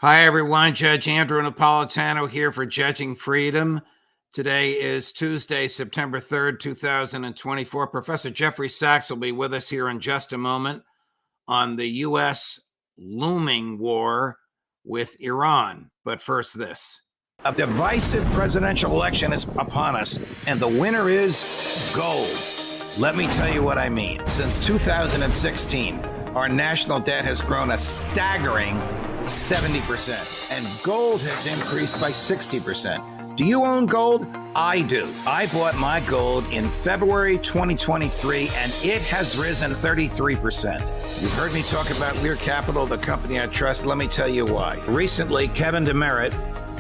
Hi, everyone. Judge Andrew Napolitano here for Judging Freedom. Today is Tuesday, September 3rd, 2024. Professor Jeffrey Sachs will be with us here in just a moment on the U.S. looming war with Iran. But first, this. A divisive presidential election is upon us, and the winner is gold. Let me tell you what I mean. Since 2016, our national debt has grown a staggering 70%, and gold has increased by 60%. Do you own gold? I do. I bought my gold in February 2023, and it has risen 33%. You've heard me talk about Lear Capital, the company I trust. Let me tell you why. Recently, Kevin DeMeritt,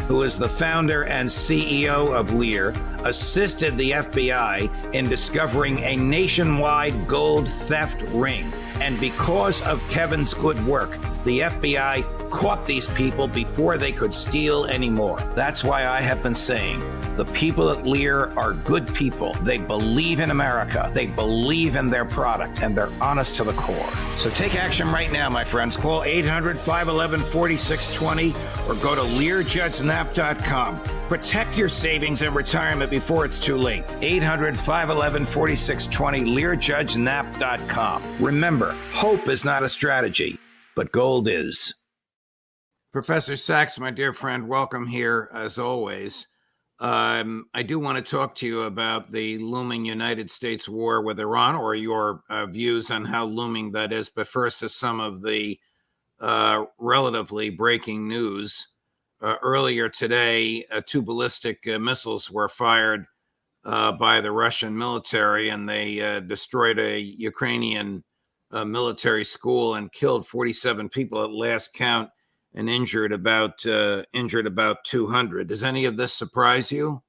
who is the founder and CEO of Lear, assisted the FBI in discovering a nationwide gold theft ring. And because of Kevin's good work, the FBI caught these people before they could steal anymore. That's why I have been saying the people at Lear are good people. They believe in America. They believe in their product, and they're honest to the core. So take action right now, my friends. Call 800-511-4620 or go to LearJudgeNap.com. Protect your savings and retirement before it's too late. 800-511-4620, LearJudgeNap.com. Remember, hope is not a strategy, but gold is. Professor Sachs, my dear friend, welcome here as always. I do want to talk to you about the looming United States war with Iran, or your views on how looming that is. But first is some of the relatively breaking news. Earlier today, two ballistic missiles were fired by the Russian military, and they destroyed a Ukrainian military school and killed 47 people at last count, and injured about 200. Does any of this surprise you?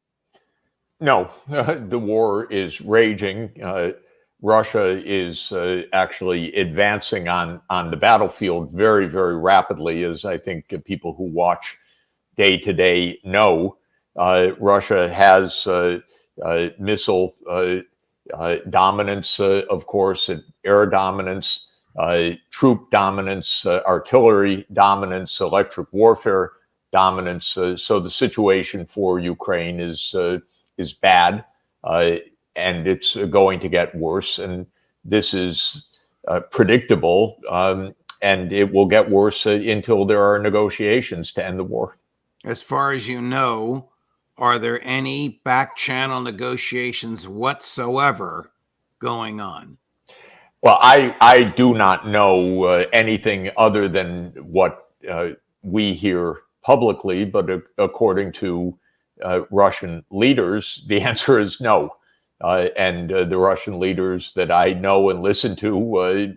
No, the war is raging. Russia is actually advancing on the battlefield very, very rapidly, as I think people who watch day to day know. Russia has missile dominance, of course, air dominance, troop dominance, artillery dominance, electric warfare dominance. So the situation for Ukraine is bad, and it's going to get worse. And this is predictable, and it will get worse until there are negotiations to end the war. As far as you know, are there any back channel negotiations whatsoever going on? Well, I do not know anything other than what we hear publicly, but according to Russian leaders, the answer is no. And the Russian leaders that I know and listen to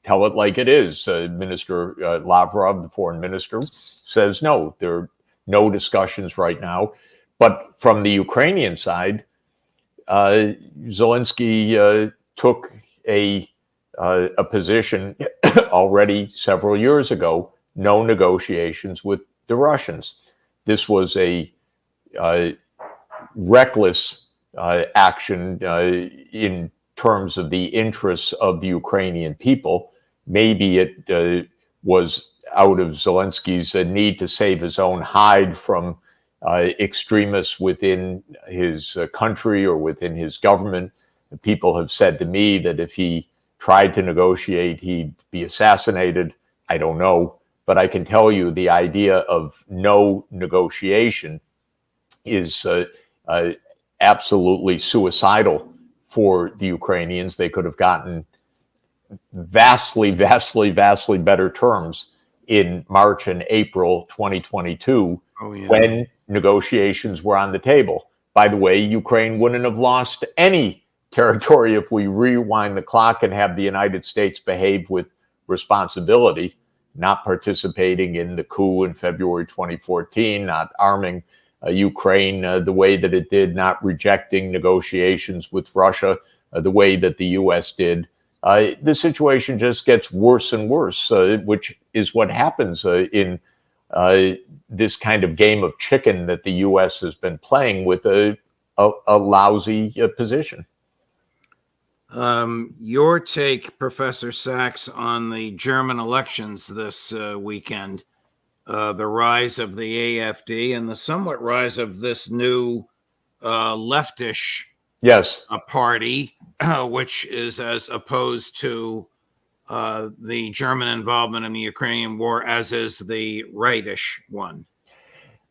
tell it like it is. Minister Lavrov, the foreign minister, says no, there are no discussions right now. But from the Ukrainian side, Zelensky took a position already several years ago: no negotiations with the Russians. This was a reckless action in terms of the interests of the Ukrainian people. Maybe it was out of Zelensky's need to save his own hide from extremists within his country or within his government. People have said to me that if he tried to negotiate, he'd be assassinated. I don't know. But I can tell you the idea of no negotiation is absolutely suicidal for the Ukrainians. They could have gotten vastly better terms in March and April 2022 when negotiations were on the table. By the way, Ukraine wouldn't have lost any territory if we rewind the clock and have the United States behave with responsibility, not participating in the coup in February 2014, not arming Ukraine the way that it did, not rejecting negotiations with Russia the way that the U.S. did. The situation just gets worse and worse, which is what happens in this kind of game of chicken that the U.S. has been playing with a lousy position. Your take, Professor Sachs, on the German elections this weekend. the rise of the AfD and the somewhat rise of this new leftish party, which is as opposed to the German involvement in the Ukrainian war, as is the rightish one.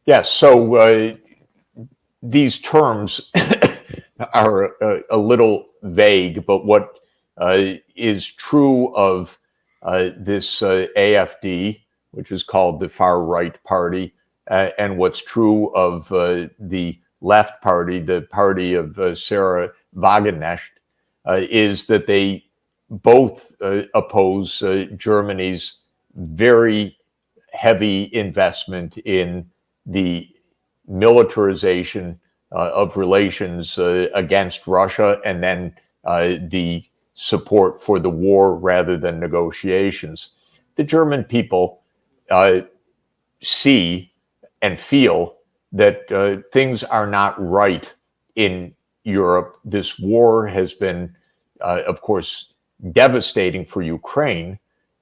Yes. So these terms are a little vague, but what is true of this AfD, which is called the far right party, and what's true of the left party, the party of Sarah Wagenknecht, is that they both oppose Germany's very heavy investment in the militarization of relations against Russia, and then the support for the war rather than negotiations. The German people see and feel that things are not right in Europe. This war has been, of course, devastating for Ukraine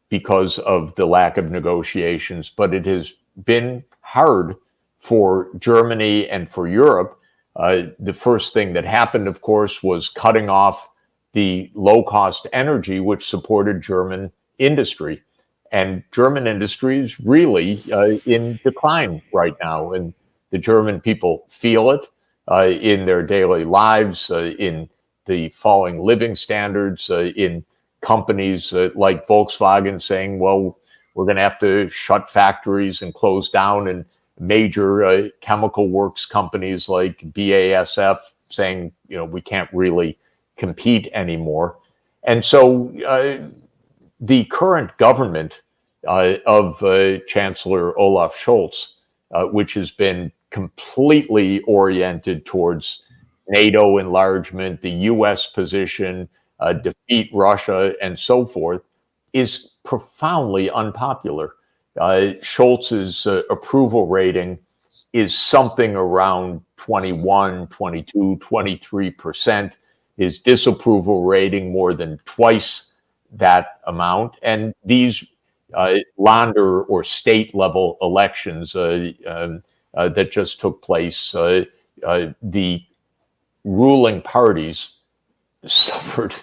because of the lack of negotiations, but it has been hard for Germany and for Europe. The first thing that happened, of course, was cutting off the low-cost energy which supported German industry. And German industry is really in decline right now. And the German people feel it in their daily lives, in the falling living standards, in companies like Volkswagen saying, well, we're going to have to shut factories and close down, and major chemical works companies like BASF saying, we can't really compete anymore. And so the current government of Chancellor Olaf Scholz, which has been completely oriented towards NATO enlargement, the US position, defeat Russia, and so forth, is profoundly unpopular. Scholz's approval rating is something around 21, 22, 23%. His disapproval rating more than twice that amount. And these Länder or state level elections that just took place, the ruling parties suffered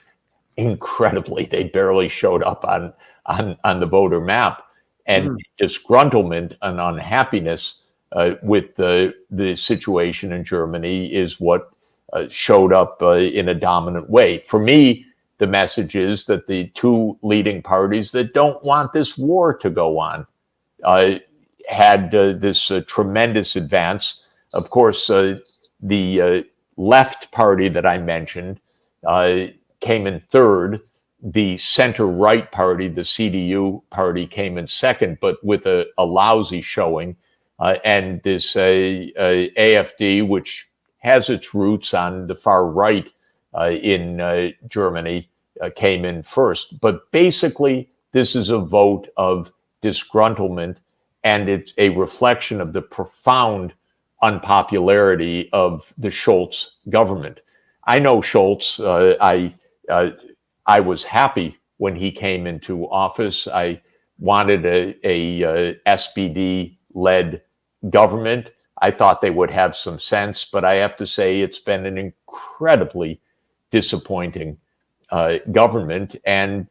incredibly. They barely showed up on the voter map. And disgruntlement and unhappiness with the situation in Germany is what showed up in a dominant way. For me, the message is that the two leading parties that don't want this war to go on had this tremendous advance. Of course, the left party that I mentioned came in third. The center-right party, the CDU party, came in second, but with a lousy showing. And this AfD, which has its roots on the far right in Germany, came in first. But basically, this is a vote of disgruntlement, and it's a reflection of the profound unpopularity of the Scholz government. I know Scholz. I was happy when he came into office. I wanted a SPD-led government. I thought they would have some sense, but I have to say it's been an incredibly disappointing government. And,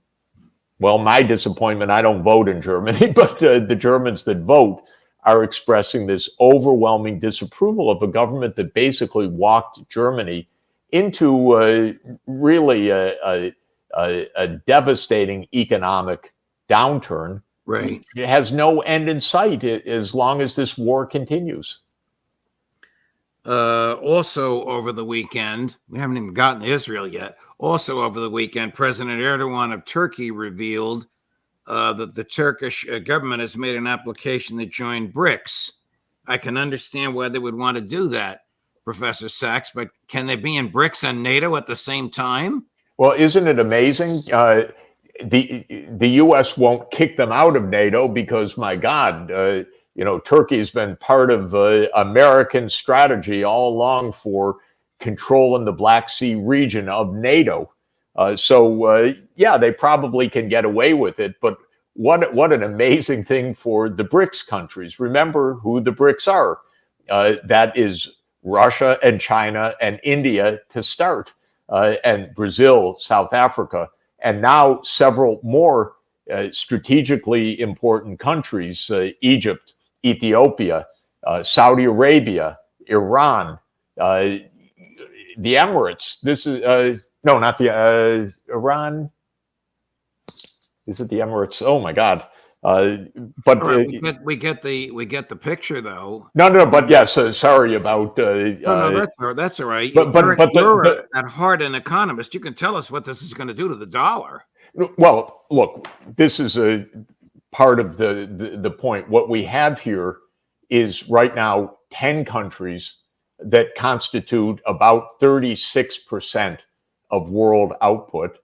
well, my disappointment, I don't vote in Germany, but the Germans that vote are expressing this overwhelming disapproval of a government that basically walked Germany into really a devastating economic downturn. Right. It has no end in sight as long as this war continues. Also over the weekend, we haven't even gotten to Israel yet. Also over the weekend, President Erdogan of Turkey revealed that the Turkish government has made an application to join BRICS. I can understand why they would want to do that, Professor Sachs, but can they be in BRICS and NATO at the same time? Well, isn't it amazing? The U.S. won't kick them out of NATO because, my God, Turkey has been part of American strategy all along for controlling the Black Sea region of NATO. So, yeah, they probably can get away with it. But what an amazing thing for the BRICS countries. Remember who the BRICS are. That is Russia and China and India to start, and Brazil, South Africa, and now several more strategically important countries, Egypt, Ethiopia, Saudi Arabia, Iran, the Emirates. This is, no, not the, Iran. Is it the Emirates? Oh my God. But right, we get the picture though. No, but yes, sorry about. No, that's all right. But you're at heart an economist. You can tell us what this is going to do to the dollar. Well, look, this is a part of the point. What we have here is right now 10 countries that constitute about 36% of world output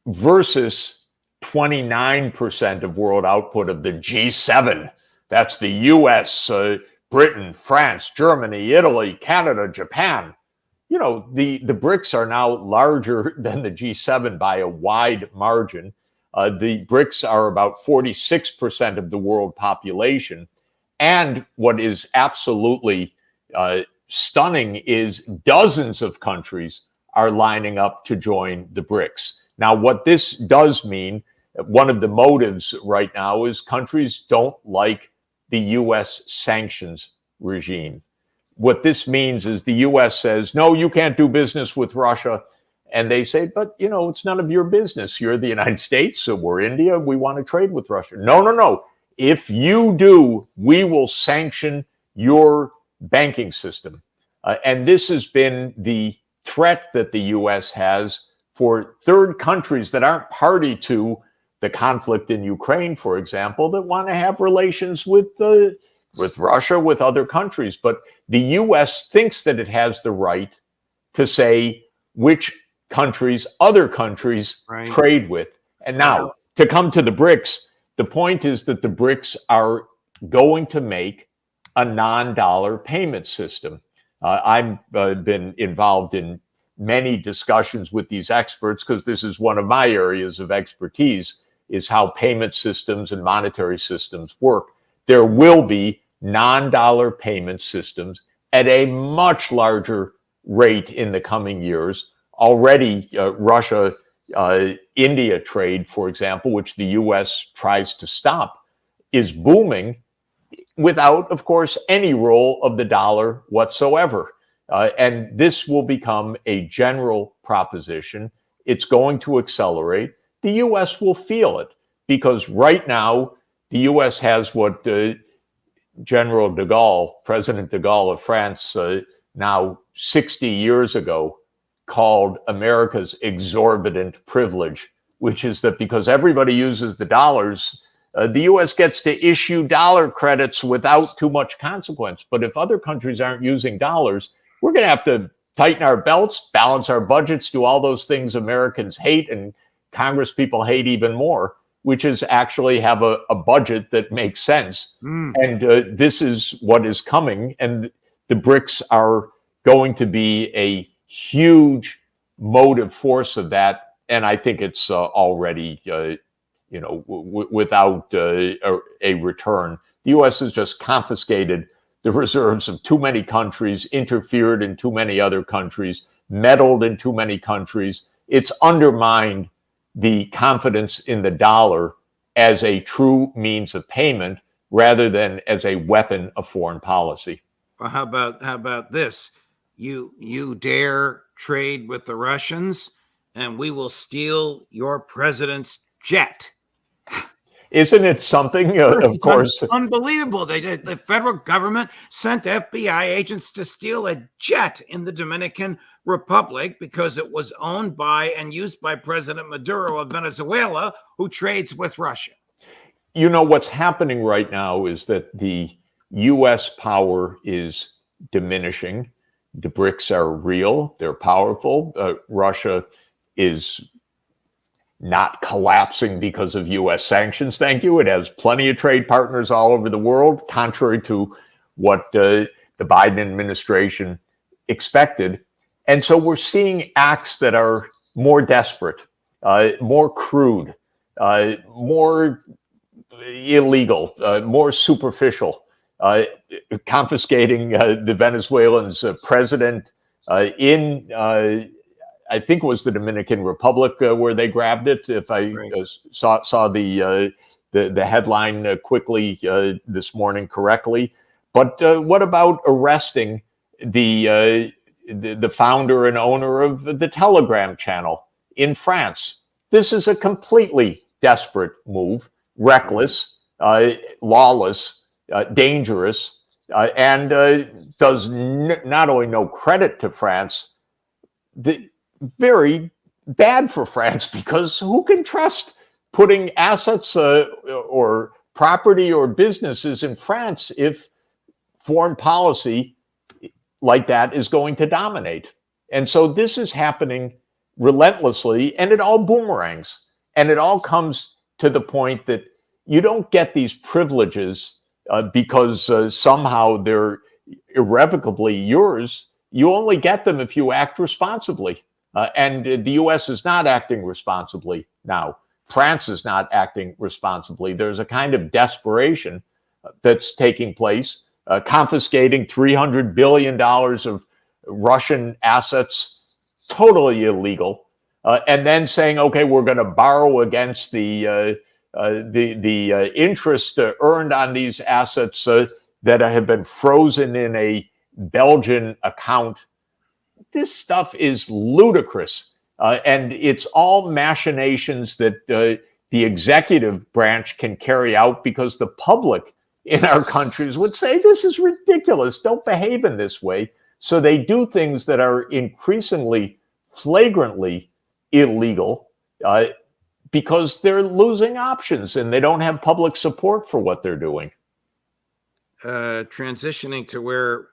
versus 29% of world output of the G7. That's the US, Britain, France, Germany, Italy, Canada, Japan. You know, the BRICS are now larger than the G7 by a wide margin. The BRICS are about 46% of the world population. And what is absolutely stunning is dozens of countries are lining up to join the BRICS. Now, what this does mean, one of the motives right now is countries don't like the U.S. sanctions regime. What this means is the U.S. says, no, you can't do business with Russia. And they say, but, you know, it's none of your business. You're the United States, so we're India. We want to trade with Russia. No. If you do, we will sanction your banking system. And this has been the threat that the U.S. has for third countries that aren't party to the conflict in Ukraine, for example, that want to have relations with Russia, with other countries. But the U.S. thinks that it has the right to say which countries other countries trade with. And now, to come to the BRICS, the point is that the BRICS are going to make a non-dollar payment system. I've been involved in many discussions with these experts because this is one of my areas of expertise, is how payment systems and monetary systems work. There will be non-dollar payment systems at a much larger rate in the coming years. Already, Russia, India trade, for example, which the U.S. tries to stop, is booming without, of course, any role of the dollar whatsoever. And this will become a general proposition. It's going to accelerate. The U.S. will feel it because right now, the U.S. has what General de Gaulle, President de Gaulle of France, now 60 years ago, called America's exorbitant privilege, which is that because everybody uses the dollars, the U.S. gets to issue dollar credits without too much consequence. But if other countries aren't using dollars, we're going to have to tighten our belts, balance our budgets, do all those things Americans hate and Congress people hate even more, which is actually have a budget that makes sense. And this is what is coming. And the BRICS are going to be a huge motive force of that. And I think it's already, without a return. The U.S. has just confiscated the reserves of too many countries, interfered in too many other countries, meddled in too many countries. It's undermined the confidence in the dollar as a true means of payment rather than as a weapon of foreign policy. Well, how about this? You dare trade with the Russians, and we will steal your president's jet. Isn't it something? Of course, unbelievable. The federal government sent FBI agents to steal a jet in the Dominican Republic because it was owned by and used by President Maduro of Venezuela, who trades with Russia. You know, what's happening right now is that the U.S. power is diminishing. The BRICS are real. They're powerful. Russia is not collapsing because of U.S. sanctions. Thank you. It has plenty of trade partners all over the world, contrary to what the Biden administration expected. And so we're seeing acts that are more desperate, more crude. more illegal, more superficial, confiscating the Venezuelan's president in, I think it was the Dominican Republic where they grabbed it. If I saw the headline quickly this morning correctly. But what about arresting the founder and owner of the Telegram channel in France? This is a completely desperate move, reckless, lawless, dangerous, and does not only no credit to France, very bad for France, because who can trust putting assets or property or businesses in France if foreign policy like that is going to dominate? And so this is happening relentlessly, and it all boomerangs. And it all comes to the point that you don't get these privileges because somehow they're irrevocably yours. You only get them if you act responsibly. And the U.S. is not acting responsibly now. France is not acting responsibly. There's a kind of desperation that's taking place, confiscating $300 billion of Russian assets, totally illegal, and then saying, okay, we're going to borrow against the interest earned on these assets that have been frozen in a Belgian account. This stuff is ludicrous. And it's all machinations that the executive branch can carry out because the public in our countries would say, this is ridiculous. Don't behave in this way. So they do things that are increasingly flagrantly illegal because they're losing options and they don't have public support for what they're doing. Transitioning to where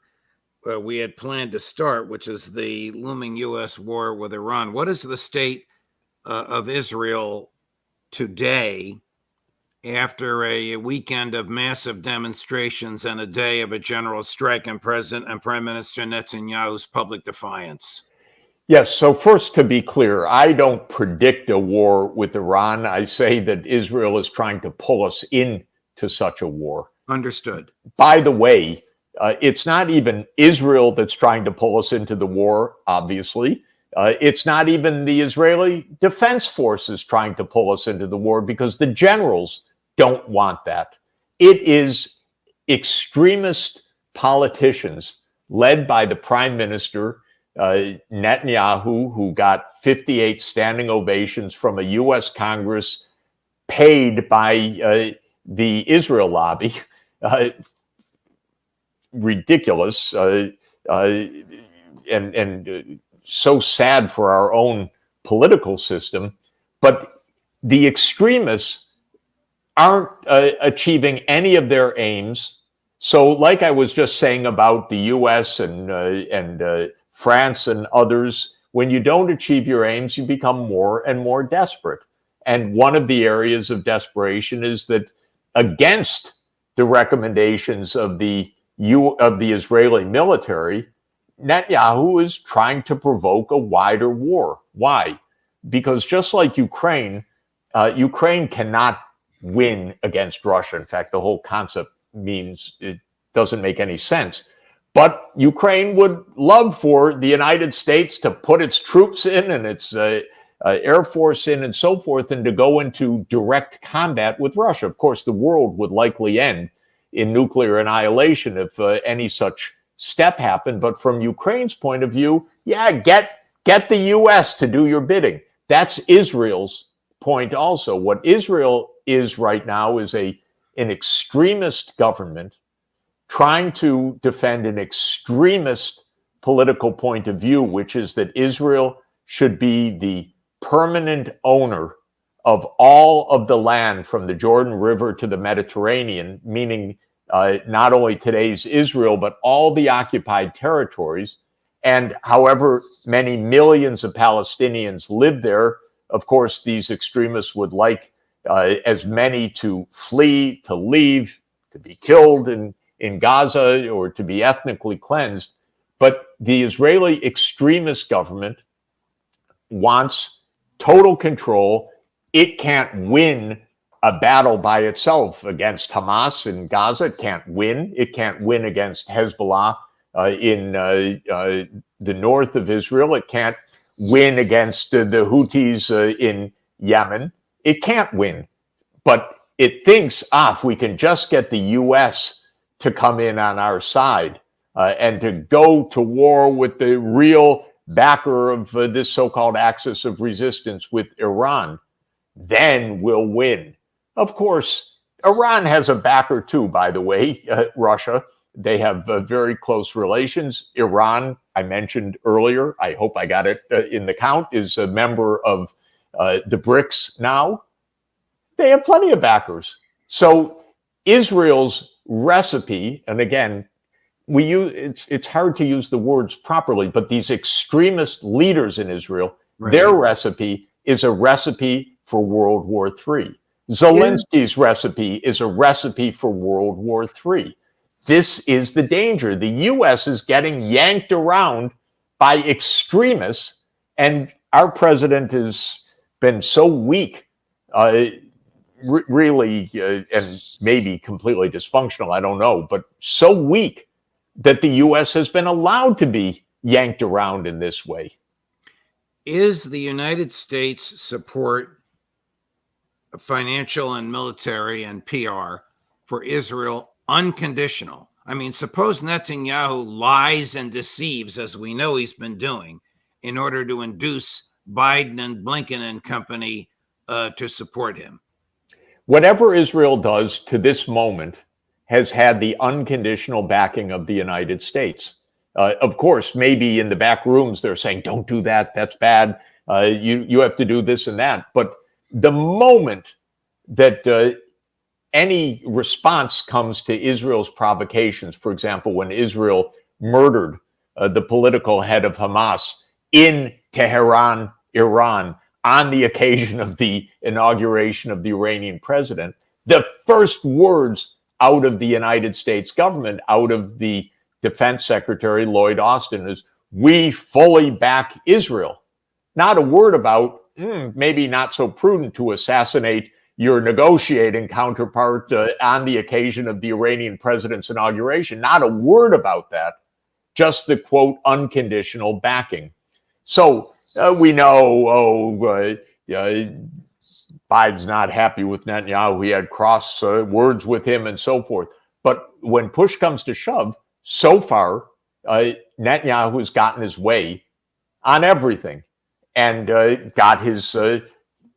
we had planned to start, which is the looming U.S. war with Iran. What is the state of Israel today after a weekend of massive demonstrations and a day of a general strike and President and Prime Minister Netanyahu's public defiance? Yes. So first, to be clear, I don't predict a war with Iran. I say that Israel is trying to pull us into such a war. Understood. By the way, it's not even Israel that's trying to pull us into the war, obviously. It's not even the Israeli Defense Forces trying to pull us into the war, because the generals don't want that. It is extremist politicians led by the Prime Minister, Netanyahu, who got 58 standing ovations from a U.S. Congress paid by the Israel lobby. Ridiculous and so sad for our own political system. But the extremists aren't achieving any of their aims. So like I was just saying about the US and France and others, when you don't achieve your aims, you become more and more desperate. And one of the areas of desperation is that against the recommendations of the Israeli military, Netanyahu is trying to provoke a wider war. Why? Because just like Ukraine, Ukraine cannot win against Russia. In fact, the whole concept means it doesn't make any sense. But Ukraine would love for the United States to put its troops in and its Air Force in and so forth, and to go into direct combat with Russia. Of course, the world would likely end in nuclear annihilation if any such step happened. But from Ukraine's point of view, yeah, get the U.S. to do your bidding. That's Israel's point also. What Israel is right now is an extremist government trying to defend an extremist political point of view, which is that Israel should be the permanent owner of all of the land from the Jordan River to the Mediterranean, meaning not only today's Israel, but all the occupied territories. And however many millions of Palestinians live there, of course, these extremists would like as many to flee, to leave, to be killed in Gaza, or to be ethnically cleansed. But the Israeli extremist government wants total control, it can't win a battle by itself against Hamas in Gaza. It can't win. It can't win against Hezbollah in the north of Israel. It can't win against the Houthis in Yemen. It can't win. But it thinks, if we can just get the U.S. to come in on our side and to go to war with the real backer of this so-called axis of resistance with Iran, then we'll win. Of course, Iran has a backer too, by the way, Russia. They have very close relations. Iran, I mentioned earlier, I hope I got it in the count, is a member of the BRICS now. They have plenty of backers. So Israel's recipe, and again, it's hard to use the words properly, but these extremist leaders in Israel, their recipe is a recipe for World War III. Zelensky's recipe is a recipe for World War III. This is the danger. The U.S. is getting yanked around by extremists, and our president has been so weak, really, and maybe completely dysfunctional, I don't know, but so weak that the U.S. has been allowed to be yanked around in this way. Is the United States support, financial and military and PR, for Israel unconditional? I mean, suppose Netanyahu lies and deceives, as we know he's been doing, in order to induce Biden and Blinken and company to support him. Whatever Israel does to this moment has had the unconditional backing of the United States. Of course, maybe in the back rooms they're saying, don't do that, that's bad. You have to do this and that. But the moment that any response comes to Israel's provocations, for example, when Israel murdered the political head of Hamas in Tehran, Iran, on the occasion of the inauguration of the Iranian president, the first words out of the United States government, out of the Defense Secretary Lloyd Austin, is, "We fully back Israel." Not a word about maybe not so prudent to assassinate your negotiating counterpart on the occasion of the Iranian president's inauguration. Not a word about that. Just the, quote, unconditional backing. So we know, Biden's not happy with Netanyahu. He had cross words with him and so forth. But when push comes to shove, so far, Netanyahu has gotten his way on everything and got his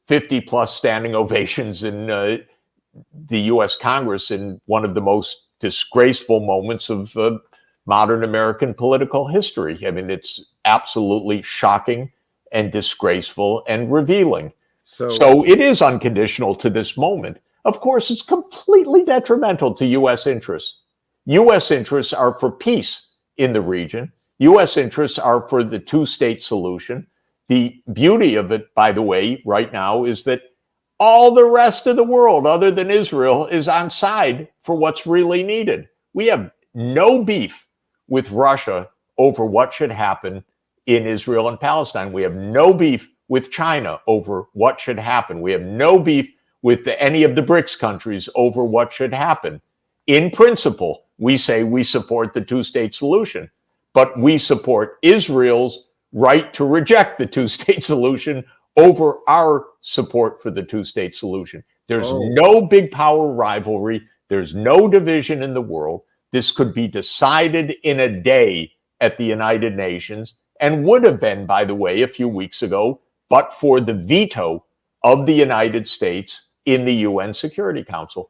50-plus standing ovations in the U.S. Congress in one of the most disgraceful moments of modern American political history. I mean, it's absolutely shocking and disgraceful and revealing. So it is unconditional to this moment. Of course, it's completely detrimental to U.S. interests. U.S. interests are for peace in the region. U.S. interests are for the two-state solution. The beauty of it, by the way, right now is that all the rest of the world, other than Israel, is on side for what's really needed. We have no beef with Russia over what should happen in Israel and Palestine. We have no beef with China over what should happen. We have no beef with any of the BRICS countries over what should happen. In principle, we say we support the two-state solution, but we support Israel's right to reject the two-state solution over our support for the two-state solution. There's no big power rivalry. There's no division in the world. This could be decided in a day at the United Nations, and would have been, by the way, a few weeks ago, but for the veto of the United States in the UN Security Council.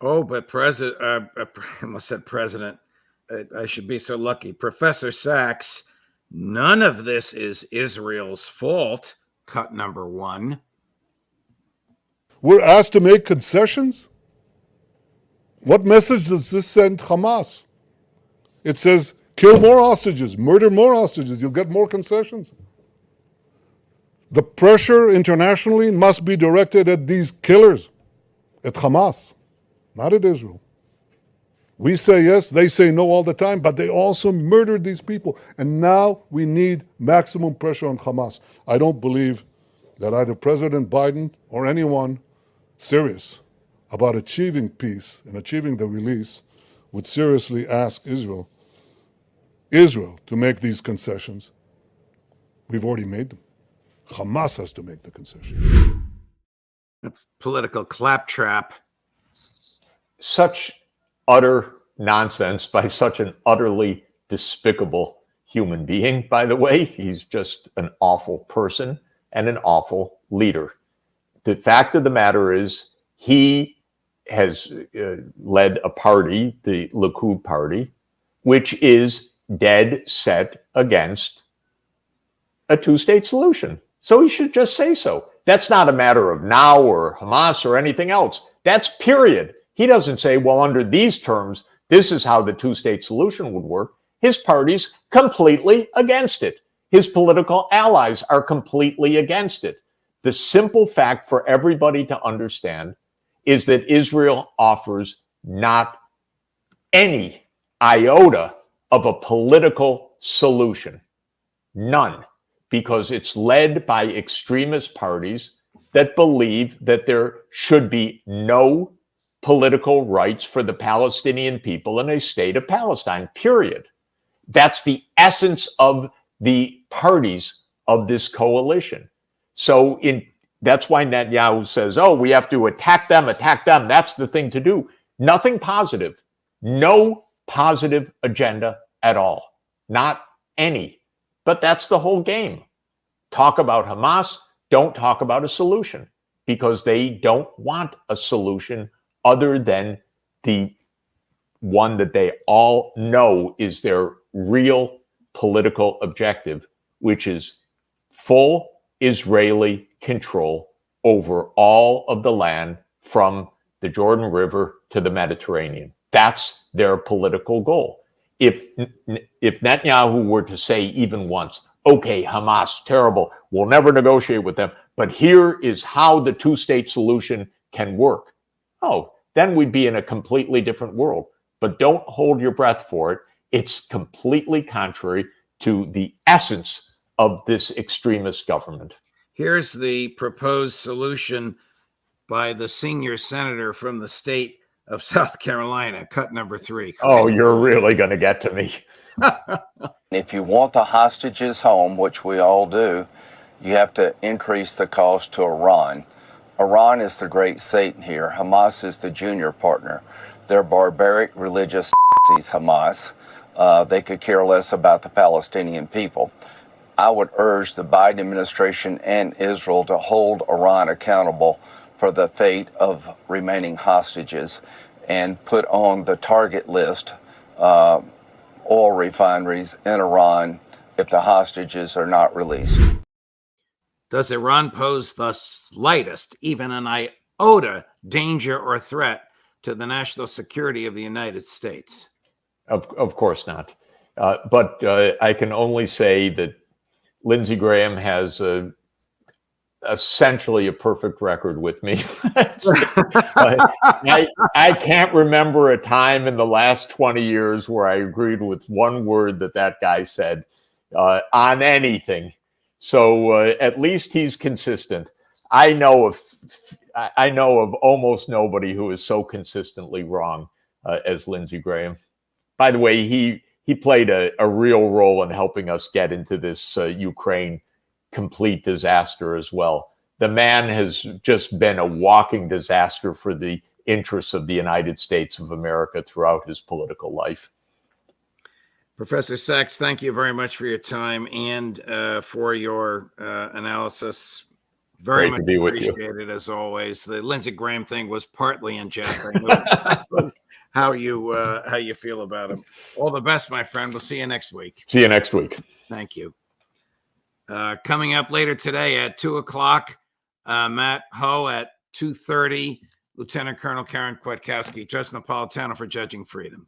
Oh, but I almost said President. I should be so lucky. Professor Sachs, none of this is Israel's fault. Cut number one. We're asked to make concessions? What message does this send Hamas? It says, kill more hostages, murder more hostages, you'll get more concessions. The pressure internationally must be directed at these killers, at Hamas, not at Israel. We say yes, they say no all the time, but they also murdered these people. And now we need maximum pressure on Hamas. I don't believe that either President Biden or anyone serious about achieving peace and achieving the release would seriously ask Israel to make these concessions. We've already made them. Hamas has to make the concession. Political claptrap. Such utter nonsense by such an utterly despicable human being, by the way. He's just an awful person and an awful leader. The fact of the matter is, he has led a party, the Likud party, which is dead set against a two-state solution. So he should just say so. That's not a matter of now or Hamas or anything else. That's period. He doesn't say, well, under these terms, this is how the two-state solution would work. His party's completely against it. His political allies are completely against it. The simple fact for everybody to understand is that Israel offers not any iota of a political solution. None. Because it's led by extremist parties that believe that there should be no political rights for the Palestinian people in a state of Palestine, period. That's the essence of the parties of this coalition. So that's why Netanyahu says, oh, we have to attack them. That's the thing to do. Nothing positive. No positive agenda at all. Not any. But that's the whole game. Talk about Hamas, don't talk about a solution, because they don't want a solution other than the one that they all know is their real political objective, which is full Israeli control over all of the land from the Jordan River to the Mediterranean. That's their political goal. If Netanyahu were to say even once, okay, Hamas, terrible, we'll never negotiate with them, but here is how the two-state solution can work. Oh, then we'd be in a completely different world. But don't hold your breath for it. It's completely contrary to the essence of this extremist government. Here's the proposed solution by the senior senator from the state of South Carolina, cut number 3. Oh, you're really going to get to me. If you want the hostages home, which we all do, you have to increase the cost to Iran. Iran is the great Satan here. Hamas is the junior partner. They're barbaric religious Hamas. They could care less about the Palestinian people. I would urge the Biden administration and Israel to hold Iran accountable for the fate of remaining hostages and put on the target list oil refineries in Iran if the hostages are not released. Does Iran pose the slightest, even an iota, danger or threat to the national security of the United States? Of course not. But I can only say that Lindsey Graham has essentially a perfect record with me. I can't remember a time in the last 20 years where I agreed with one word that guy said on anything. So at least he's consistent. I know of almost nobody who is so consistently wrong as Lindsey Graham. By the way, he played a real role in helping us get into this Ukraine complete disaster as well. The man has just been a walking disaster for the interests of the United States of America throughout his political life. Professor Sachs, thank you very much for your time and for your analysis. Very much appreciated, as always. The Lindsey Graham thing was partly in jest. I know how you feel about him. All the best, my friend. We'll see you next week. See you next week. Thank you. Coming up later today at 2:00, Matt Ho at 2:30, Lieutenant Colonel Karen Kwiatkowski, Judge Napolitano for Judging Freedom.